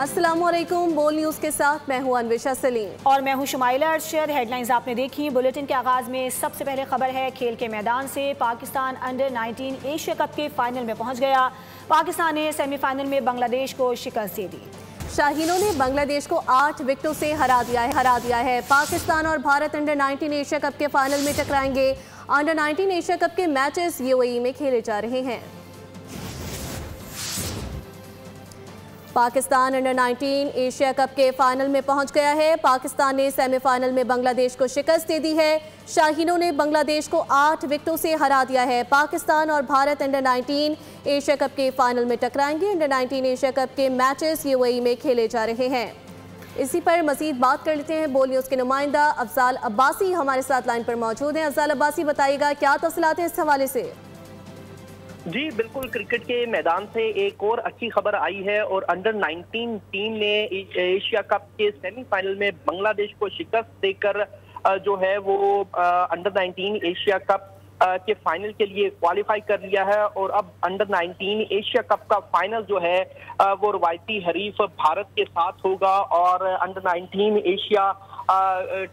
अस्सलामुअलैकुम। बोल न्यूज़ के साथ मैं हूं अन्वेशा सलीम और मैं हूं शुमाइला अरशद। हेडलाइंस आपने देखी। बुलेटिन के आगाज में सबसे पहले खबर है खेल के मैदान से। पाकिस्तान अंडर 19 एशिया कप के फाइनल में पहुंच गया। पाकिस्तान ने सेमीफाइनल में बांग्लादेश को शिकस्त दे दी। शाहीनों ने बांग्लादेश को 8 विकेटों से हरा दिया है। पाकिस्तान और भारत अंडर 19 एशिया कप के फाइनल में टकराएंगे। अंडर 19 एशिया कप के मैचेस यूएई में खेले जा रहे हैं। पाकिस्तान अंडर 19 एशिया कप के फाइनल में पहुंच गया है। पाकिस्तान ने सेमीफाइनल में बांग्लादेश को शिकस्त दे दी है। शाहीनों ने बांग्लादेश को 8 विकेटों से हरा दिया है। पाकिस्तान और भारत अंडर 19 एशिया कप के फाइनल में टकराएंगे। अंडर 19 एशिया कप के मैचेस यूएई में खेले जा रहे हैं। इसी पर मजीद बात कर लेते हैं। बोल न्यूज़ के नुमाइंदा अफजाल अब्बासी हमारे साथ लाइन पर मौजूद हैं। अफजाल अब्बासी, बताइएगा क्या तफसीलात हैं इस हवाले से? जी बिल्कुल, क्रिकेट के मैदान से एक और अच्छी खबर आई है और अंडर 19 टीम ने एशिया कप के सेमीफाइनल में बांग्लादेश को शिकस्त देकर जो है वो अंडर 19 एशिया कप के फाइनल के लिए क्वालिफाई कर लिया है। और अब अंडर 19 एशिया कप का फाइनल जो है वो रवायती हरीफ भारत के साथ होगा। और अंडर 19 एशिया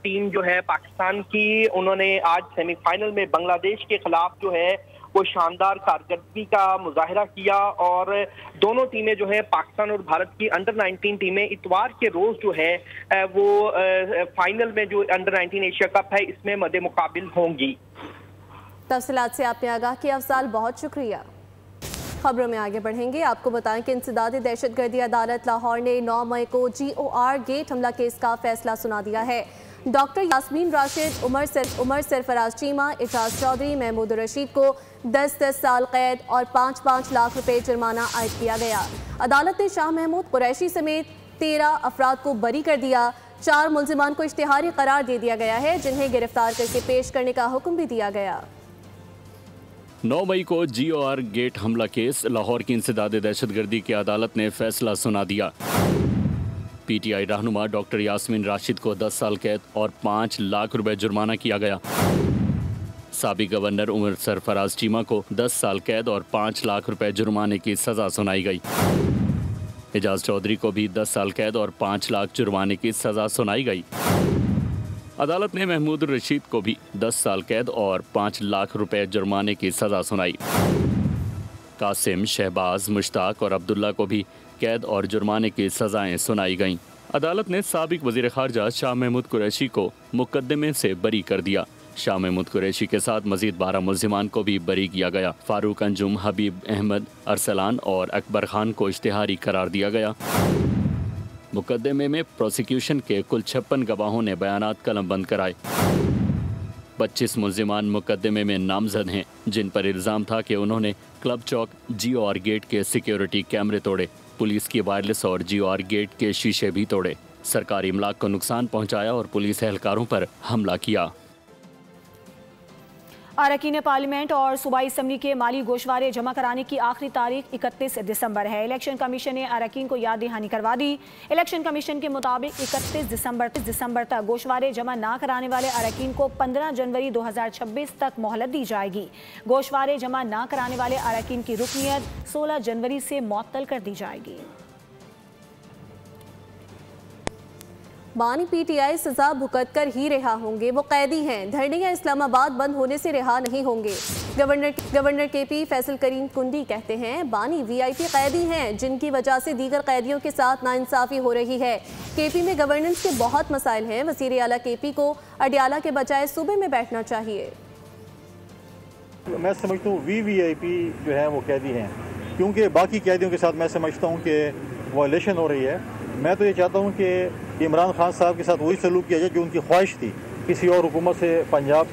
टीम जो है पाकिस्तान की, उन्होंने आज सेमीफाइनल में बांग्लादेश के खिलाफ जो है वो शानदार कारकर्दगी का मुजाहिरा किया। और दोनों टीमें जो है पाकिस्तान और भारत की अंडर 19 टीमें इतवार के रोज जो है वो फाइनल में जो अंडर 19 एशिया कप है इसमें मद्दे मुकाबिल होंगी। तफसीलात से आपने आगाह किया अफजाल, बहुत शुक्रिया। खबरों में आगे बढ़ेंगे। आपको बताएं कि इंसदादी दहशतगर्दी अदालत लाहौर ने 9 मई को GOR गेट हमला केस का फैसला सुना दिया है। डॉक्टर यास्मीन राशिद, उमर सरफराज चीमा, एजाज चौधरी, महमूद रशीद को 10-10 साल कैद और 5-5 लाख रुपए जुर्माना आयद किया गया। अदालत ने शाह महमूद कुरैशी समेत 13 अफराद को बरी कर दिया। 4 मुल्जिमान को इश्तिहारी करार दे दिया गया है, जिन्हें गिरफ्तार करके पेश करने का हुक्म भी दिया गया। 9 मई को GOR गेट हमला केस लाहौर की इंसदादी दहशतगर्दी की अदालत ने फैसला सुना दिया। PTI रहनुमा डॉक्टर यास्मीन राशिद को 10 साल कैद और 5 लाख रुपए जुर्माना किया गया। साबिक गवर्नर उमर सरफराज चीमा को 10 साल कैद और 5 लाख रुपए जुर्माने की सजा सुनाई गई। एजाज चौधरी को भी 10 साल कैद और 5 लाख जुर्माने की सजा सुनाई गई। अदालत ने महमूद रशीद को भी 10 साल कैद और 5 लाख रुपए जुर्माने की सजा सुनाई। कासिम, शहबाज, मुश्ताक और अब्दुल्ला को भी कैद और जुर्माने की सजाएं सुनाई गईं। अदालत ने साबिक वजीर खारजा शाह महमूद कुरैशी को मुकदमे से बरी कर दिया। शाह महमूद कुरैशी के साथ मजीद 12 मुल्जिमान को भी बरी किया गया। फारूक अंजुम, हबीब अहमद, अरसलान और अकबर खान को इश्तिहारी करार दिया गया। मुकदमे में प्रोसिक्यूशन के कुल 56 गवाहों ने बयानात कलमबंद कराए। 25 मुल्जिमान मुकदमे में नामजद हैं, जिन पर इल्ज़ाम था कि उन्होंने क्लब चौक GOR गेट के सिक्योरिटी कैमरे तोड़े, पुलिस की वायरलेस और GOR गेट के शीशे भी तोड़े, सरकारी इमलाक को नुकसान पहुंचाया और पुलिस एहलकारों पर हमला किया। अरकान पार्लियामेंट और सूबाई असम्बली के माली गोशवारे जमा कराने की आखिरी तारीख 31 दिसंबर है। इलेक्शन कमीशन ने अरकान को याद दहानी करवा दी। इलेक्शन कमीशन के मुताबिक 31 दिसंबर तक गोशवारे जमा ना कराने वाले अरकान को 15 जनवरी 2026 तक मोहलत दी जाएगी। गोशवारे जमा ना कराने वाले अरकान की रुकनियत 16 जनवरी से मुअत्तल कर दी जाएगी। बानी PTI सजा भुगत कर ही रिहा होंगे। वो कैदी हैं, धरने या इस्लामाबाद बंद होने से रिहा नहीं होंगे। गवर्नर KP फैसल करीम कुंडी कहते हैं बानी VIP कैदी हैं, जिनकी वजह से दीगर कैदियों के साथ नाइंसाफी हो रही है। KP में गवर्नेंस के बहुत मसाइल हैं। वज़ीर आला KP को अडियाला के बजाय सूबे में बैठना चाहिए। मैं समझता हूँ VVIP जो है वो कैदी हैं, क्योंकि बाकी कैदियों के साथ मैं समझता हूँ कि वायलेशन हो रही है। मैं तो ये चाहता हूँ कि इमरान खान साहब के साथ वही सलूक किया जाए जो उनकी ख्वाहिश थी। किसी और हुकूमत से, पंजाब,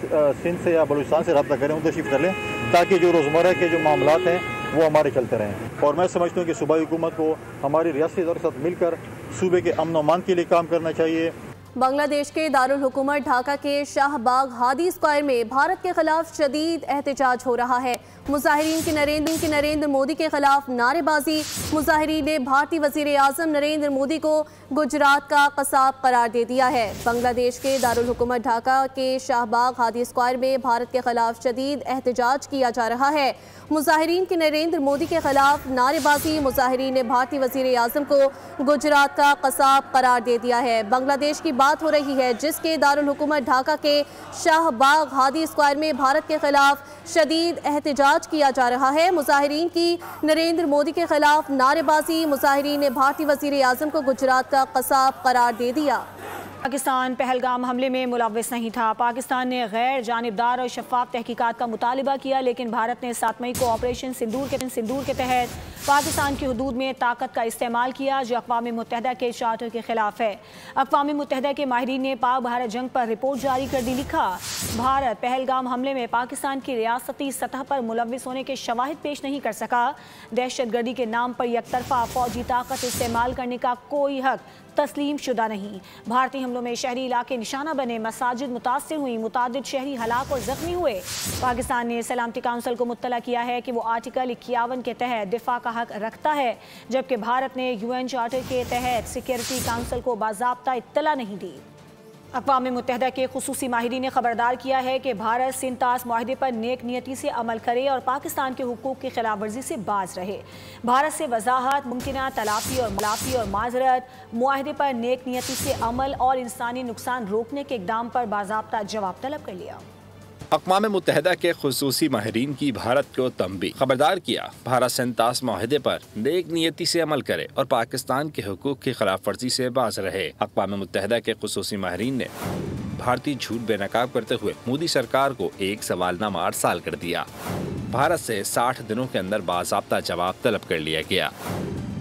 सिंध से या बलूचिस्तान से रब्ता करें, उनको शिफ्ट कर लें, ताकि जो रोज़मर्रा के जो मामलात हैं वो हमारे चलते रहें। और मैं समझता हूँ कि सूबाई हुकूमत को हमारी रियासती इदारों के साथ मिलकर सूबे के अमन व अमान के लिए काम करना चाहिए। बांग्लादेश के दारुल हुकूमत ढाका के शाहबाग हादी स्क्वायर में भारत के खिलाफ शदीद एहतजाज हो रहा है। मुजाहिरीन की नरेंद्र मोदी के खिलाफ नारेबाजी। मुजाहिरीन ने भारतीय वजीर आजम नरेंद्र मोदी को गुजरात का कसाब करार दे दिया है। बांग्लादेश के दारुल हुकूमत ढाका के शाहबाग हादी स्क्वायर में भारत के खिलाफ शदीद एहतजाज किया जा रहा है। मुजाहिरीन की नरेंद्र मोदी के खिलाफ नारेबाजी। मुजाहिरीन ने भारतीय वजीर आजम को गुजरात का कसाब करार दे दिया है। बांग्लादेश की बात हो रही है, जिसके दारुल हुकूमत ढाका के शाहबाग हादी स्क्वायर में भारत के खिलाफ शदीद एहतजाज किया जा रहा है। मुजाहिरीन की नरेंद्र मोदी के खिलाफ नारेबाजी। मुजाहिरीन ने भारतीय वजीर आजम को गुजरात का कसाब करार दे दिया। पाकिस्तान पहलगाम हमले में मुलव्विस नहीं था। पाकिस्तान ने गैर जानिबदार और शफाफ तहकीकात का मुतालिबा किया, लेकिन भारत ने 7 मई को ऑपरेशन सिंदूर के तहत पाकिस्तान की हुदूद में ताकत का इस्तेमाल किया, जो अक़वाम मुत्तहिदा के चार्टर के खिलाफ है। अक़वाम मुत्तहिदा के माहिरीन ने पाक भारत जंग पर रिपोर्ट जारी कर दी। लिखा, भारत पहलगाम हमले में पाकिस्तान की रियासती सतह पर मुलव्विस होने के शवाहिद पेश नहीं कर सका। दहशतगर्दी के नाम पर यकतरफा फौजी ताकत इस्तेमाल करने का कोई हक तस्लीम शुदा नहीं। भारतीय हमलों में शहरी इलाके निशाना बने, मसाजिद मुतासिर हुई, मुतादिद शहरी हलाक और जख्मी हुए। पाकिस्तान ने सलामती काउंसिल को मुत्तला किया है कि वो आर्टिकल 51 के तहत दिफा का हक रखता है, जबकि भारत ने UN चार्टर के तहत सिक्योरिटी काउंसिल को बाज़ाब्ता इत्तला नहीं दी। अक़वाम मुत्तहिदा के खुसूसी माहिरीन ने खबरदार किया है कि भारत सिंतास मुआहदे पर नेक नियति से अमल करे और पाकिस्तान के हुकूक की खिलाफ वर्जी से बाज रहे। भारत से वजाहत, मुमकिना तलाफी और माजरत, मुआहदे पर नेक नियति से अमल और इंसानी नुकसान रोकने के इक़दाम पर बाज़ाब्ता जवाब तलब कर लिया। अक़वाम मुत्तहिदा के खुसूसी माहिरीन की भारत को तंबीह। खबरदार किया, भारत सिंतास मुआहदे पर नेक नियति से अमल करे और पाकिस्तान के हुकूक की खिलाफ वर्जी से बाज रहे। अक़वाम मुत्तहिदा के खुसूसी माहिरीन ने भारतीय झूठ बेनकाब करते हुए मोदी सरकार को एक सवालनामा अरसाल कर दिया। भारत से 60 दिनों के अंदर बाज़ाब्ता जवाब तलब कर लिया गया।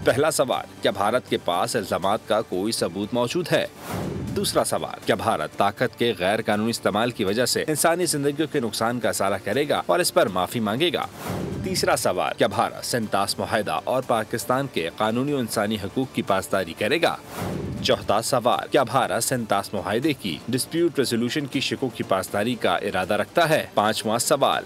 पहला सवाल, क्या भारत के पास इल्ज़ामात का कोई सबूत मौजूद है? दूसरा सवाल, क्या भारत ताकत के गैर कानूनी इस्तेमाल की वजह से इंसानी जिंदगियों के नुकसान का इज़ारा करेगा और इस पर माफी मांगेगा? तीसरा सवाल, क्या भारत सिंतास मुआहदा और पाकिस्तान के कानूनी और इंसानी हकूक की पासदारी करेगा? चौथा सवाल, क्या भारत सिंतास मुआहदे की डिस्प्यूट रेजोल्यूशन की शिकों की पासदारी का इरादा रखता है? पांचवा सवाल,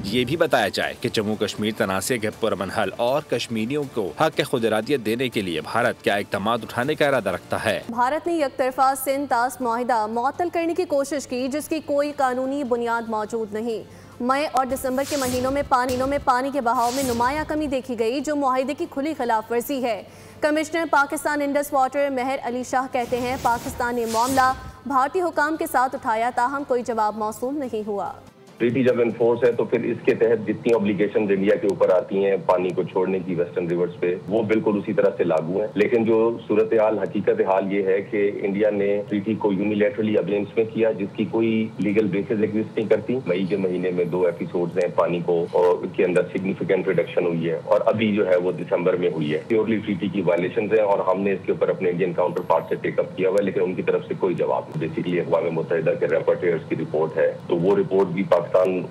ये भी बताया जाए कि जम्मू कश्मीर तनाज़े के पुरअमन हल और कश्मीरियों को हक खुद इरादियत देने के लिए भारत क्या इक़दाम उठाने का इरादा रखता है? भारत ने यकतरफा सिंतास मुआहदा मुअत्तल करने की कोशिश की, जिसकी कोई कानूनी बुनियाद मौजूद नहीं। मई और दिसंबर के महीनों में पानी के बहाव में नुमाया कमी देखी गई, जो मुआहदे की खुली खिलाफ वर्जी है। कमिश्नर पाकिस्तान इंडस वाटर मेहर अली शाह कहते हैं, पाकिस्तान ने मामला भारतीय हुकाम के साथ उठाया, ताहम कोई जवाब मौसूल नहीं हुआ। ट्रीटी जब इन्फोर्स है तो फिर इसके तहत जितनी ऑब्लिगेशन इंडिया के ऊपर आती हैं पानी को छोड़ने की वेस्टर्न रिवर्स पे, वो बिल्कुल उसी तरह से लागू है। लेकिन जो सूरत हाल हकीकत हाल ये है कि इंडिया ने ट्रीटी को यूनिलैटरली अगेंस्ट में किया, जिसकी कोई लीगल बेसिस एग्जिस्ट नहीं करती। मई के महीने में 2 एपिसोड्स हैं पानी को और के अंदर सिग्निफिकेंट रिडक्शन हुई है, और अभी जो है वो दिसंबर में हुई है। प्योरली ट्रीटी की वायलेशन है और हमने इसके ऊपर अपने इंडियन काउंटर पार्ट से टेकअप किया हुआ है, लेकिन उनकी तरफ से कोई जवाब नहीं। बेसिकली अक़वाम मुत्तहिदा के रैपोर्टर्स की रिपोर्ट है, तो वो रिपोर्ट भी पाकिस्तान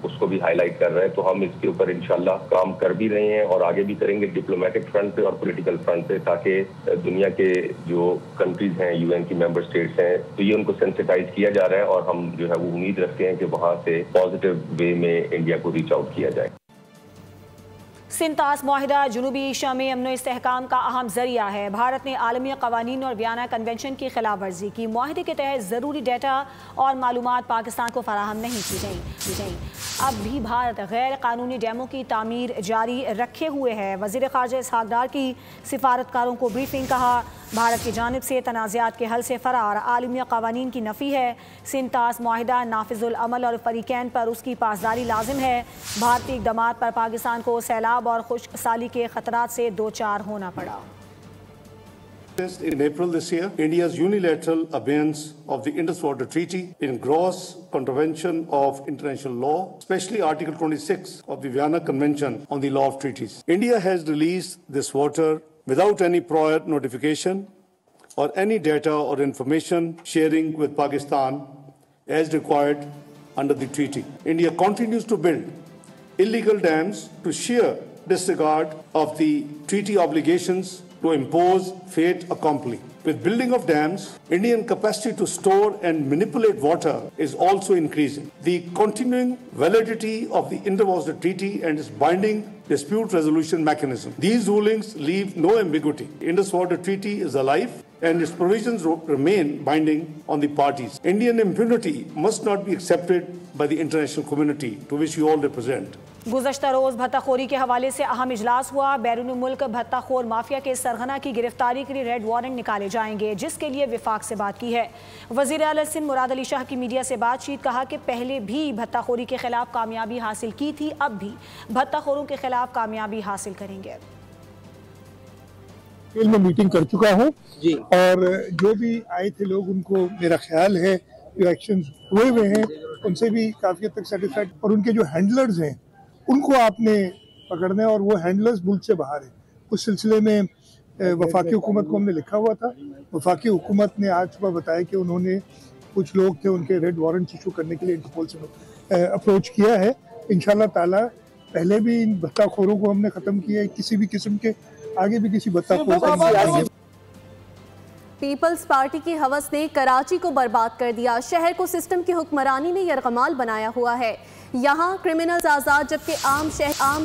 उसको भी हाईलाइट कर रहा है। तो हम इसके ऊपर इंशाल्लाह काम कर भी रहे हैं और आगे भी करेंगे डिप्लोमेटिक फ्रंट पे और पॉलिटिकल फ्रंट पे, ताकि दुनिया के जो कंट्रीज हैं, UN की मेंबर स्टेट्स हैं, तो ये उनको सेंसिटाइज किया जा रहा है और हम जो है वो उम्मीद रखते हैं कि वहां से पॉजिटिव वे में इंडिया को रीच आउट किया जाए। सिंतास मुआहिदा जनूबी एशिया में अमन इस्तेहकाम का अहम जरिया है। भारत ने आलमी कवानीन और वियना कन्वेंशन की खिलाफ वर्जी की। मुआहिदे के तहत ज़रूरी डेटा और मालूमात पाकिस्तान को फराहम नहीं की गई। अब भी भारत गैर कानूनी डैमों की तामीर जारी रखे हुए है। वज़ीर ख़ारजा इसहाक़ डार की सिफारतकारों को ब्रीफिंग। कहा, भारत की जानिब से तनाज़ात के हल से फ़रार आलमी क़वानीन की नफ़ी है। सिंतास मुआहिदा नाफिजुल अमल और फ़रीक़ैन पर उसकी पासदारी लाजिम है। भारतीय इक़दामात पर पाकिस्तान को सैलाब और खुश्क साली के ख़तरात से दो चार होना पड़ा। In April this year, India's unilateral abeyance of the Indus Water Treaty in gross contravention of international law, especially Article 26 of the Vienna Convention on the Law of Treaties. India has released this water without any prior notification or any data or information sharing with Pakistan as required under the treaty. India continues to build illegal dams to sheer disregard of the treaty obligations to impose fait accompli. With building of dams, Indian capacity to store and manipulate water is also increasing. The continuing validity of the Indus Water Treaty and its binding dispute resolution mechanism. These rulings leave no ambiguity. Indus Water Treaty is alive and its provisions remain binding on the parties. Indian impunity must not be accepted by the international community to which you all represent. गुज़श्ता रोज़ भत्ताखोरी के हवाले से अहम इजलास हुआ। बैरून मुल्क भत्ताखोर mafia के सरगना की गिरफ्तारी के लिए रेड वारंट निकाले जाएंगे, जिसके लिए विफाक से बात की है। वज़ीर आला सिंध मुराद अली शाह की मीडिया से बातचीत, कहा कि पहले भी भत्ताखोरी के खिलाफ कामयाबी हासिल की थी, अब भी भत्ताखोरों के खिलाफ कामयाबी हासिल करेंगे। मैं मीटिंग कर चुका हूँ और जो भी आए थे लोग, उनको मेरा ख्याल है जो एक्शन हुए हैं उनसे भी काफ़ी हद तक सेटिस्फाइड, और उनके जो हैंडलर्स हैं उनको आपने पकड़ना है और वो हैंडलर्स मुल्क से बाहर है। उस सिलसिले में वफाकी हुकूमत को हमने लिखा हुआ था। वफाकी हुकूमत ने आज सुबह बताया कि उन्होंने कुछ लोग थे उनके रेड वारंट इशू करने के लिए इंटरपोल से अप्रोच किया है। इंशाल्लाह ताला पहले भी इन भत्ताखोरों को हमने ख़त्म किया है, किसी भी किस्म के आगे भी किसी भत्ताखोर को। पीपल्स पार्टी की हवस ने कराची को बर्बाद कर दिया। शहर को सिस्टम की हुक्मरानी ने यरगमाल बनाया हुआ है। यहाँ क्रिमिनल्स आज़ाद, जबकि आम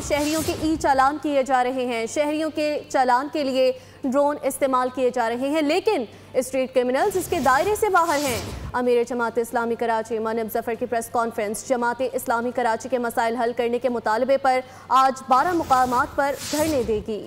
शहरियों के ई चालान किए जा रहे हैं। शहरियों के चालान के लिए ड्रोन इस्तेमाल किए जा रहे हैं, लेकिन स्ट्रीट क्रिमिनल्स इसके दायरे से बाहर हैं। अमीर जमात इस्लामी कराची मानिब जफर की प्रेस कॉन्फ्रेंस। जमात इस्लामी कराची के मसाइल हल करने के मुतालबे पर आज 12 मुकामात पर धरने देगी।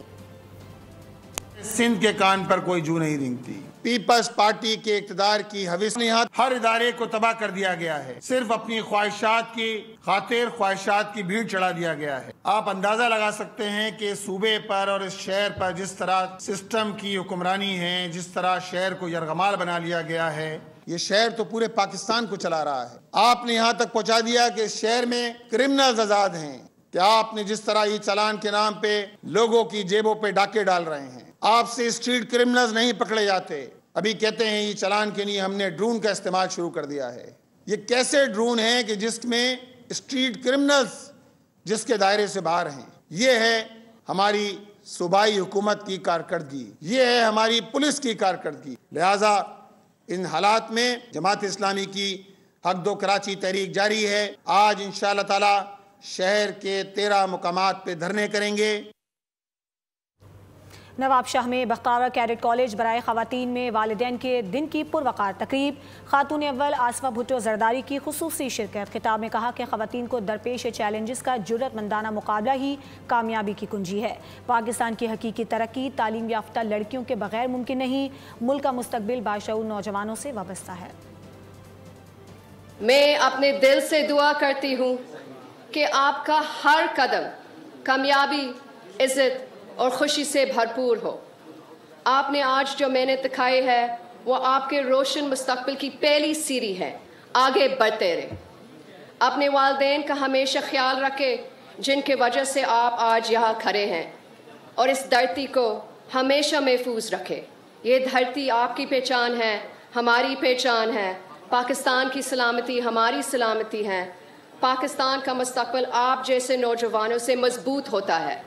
सिंध के कान पर कोई जू नहीं रेंगती। पीपल्स पार्टी के इक़्तिदार की हविस ने हर इदारे को तबाह कर दिया गया है। सिर्फ अपनी ख्वाहिशात की खातिर ख्वाहिशात की भीड़ चढ़ा दिया गया है। आप अंदाजा लगा सकते हैं कि सूबे पर और इस शहर पर जिस तरह सिस्टम की हुक्मरानी है, जिस तरह शहर को यरगमाल बना लिया गया है, ये शहर तो पूरे पाकिस्तान को चला रहा है। आपने यहाँ तक पहुँचा दिया कि इस शहर में क्रिमिनल्स आजाद हैं, कि आपने जिस तरह ये चालान के नाम पे लोगों की जेबों पे डाके डाल रहे हैं। आपसे स्ट्रीट क्रिमिनल्स नहीं पकड़े जाते। अभी कहते हैं ये चालान के लिए हमने ड्रोन का इस्तेमाल शुरू कर दिया है। ये कैसे ड्रोन है कि जिसमें स्ट्रीट क्रिमिनल्स जिसके दायरे से बाहर हैं। ये है हमारी सूबाई हुकूमत की कारकर्दगी, ये है हमारी पुलिस की कारकर्दगी। लिहाजा इन हालात में जमात इस्लामी की हक दो कराची तहरीक जारी है। आज इंशाअल्लाह ताला शहर के 13 मुकामात पे धरने करेंगे। नवाबशाह में बख्तारा कैडेट कॉलेज बराए ख़वातीन में वालिदैन के दिन की पुरवकार तकरीब। खातून अव्वल आसफा भुट्टो जरदारी की खुसूसी शिरकत। खिताब में कहा कि ख़वातीन को दरपेश चैलेंजेस का जुर्रतमंदाना मुकाबला ही कामयाबी की कुंजी है। पाकिस्तान की हकीकी तरक्की तालीम याफ्ता लड़कियों के बगैर मुमकिन नहीं। मुल्क का मुस्तकबिल बाशऊर नौजवानों से वाबस्ता है। मैं अपने दिल से दुआ करती हूँ कि आपका हर कदम कामयाबी, इज्जत और खुशी से भरपूर हो। आपने आज जो मेहनत दिखाई है वो आपके रोशन मुस्तकबिल की पहली सीढ़ी है। आगे बढ़ते रहे। अपने वालिदैन का हमेशा ख्याल रखें जिनके वजह से आप आज यहाँ खड़े हैं, और इस धरती को हमेशा महफूज रखें। ये धरती आपकी पहचान है, हमारी पहचान है। पाकिस्तान की सलामती हमारी सलामती है। पाकिस्तान का मुस्तकबिल आप जैसे नौजवानों से मजबूत होता है।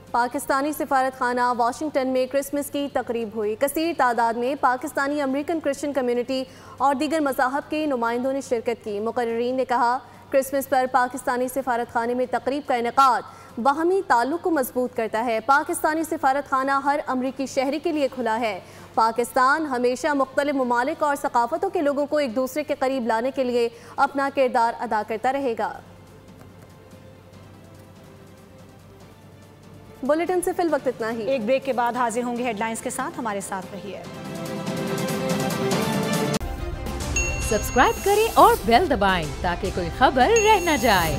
पाकिस्तानी सिफारत खाना वाशिंगटन में क्रिसमस की तकरीब हुई। कसीर तादाद में पाकिस्तानी अमेरिकन क्रिश्चियन कम्युनिटी और दीगर मज़ाहब के नुमाइंदों ने शिरकत की। मुकर्रीरीन ने कहा क्रिसमस पर पाकिस्तानी सिफारत खाने में तकरीब का इनेकाद बाहमी ताल्लुक़ को मजबूत करता है। पाकिस्तानी सिफारत खाना हर अमरीकी शहरी के लिए खुला है। पाकिस्तान हमेशा मुख्तलिफ ममालिक और सकाफ़तों के लोगों को एक दूसरे के करीब लाने के लिए अपना किरदार अदा करता रहेगा। बुलेटिन से फिल वक्त इतना ही। एक ब्रेक के बाद हाजिर होंगे हेडलाइंस के साथ। हमारे साथ रहिए। सब्सक्राइब करें और बेल दबाएं ताकि कोई खबर रह न जाए।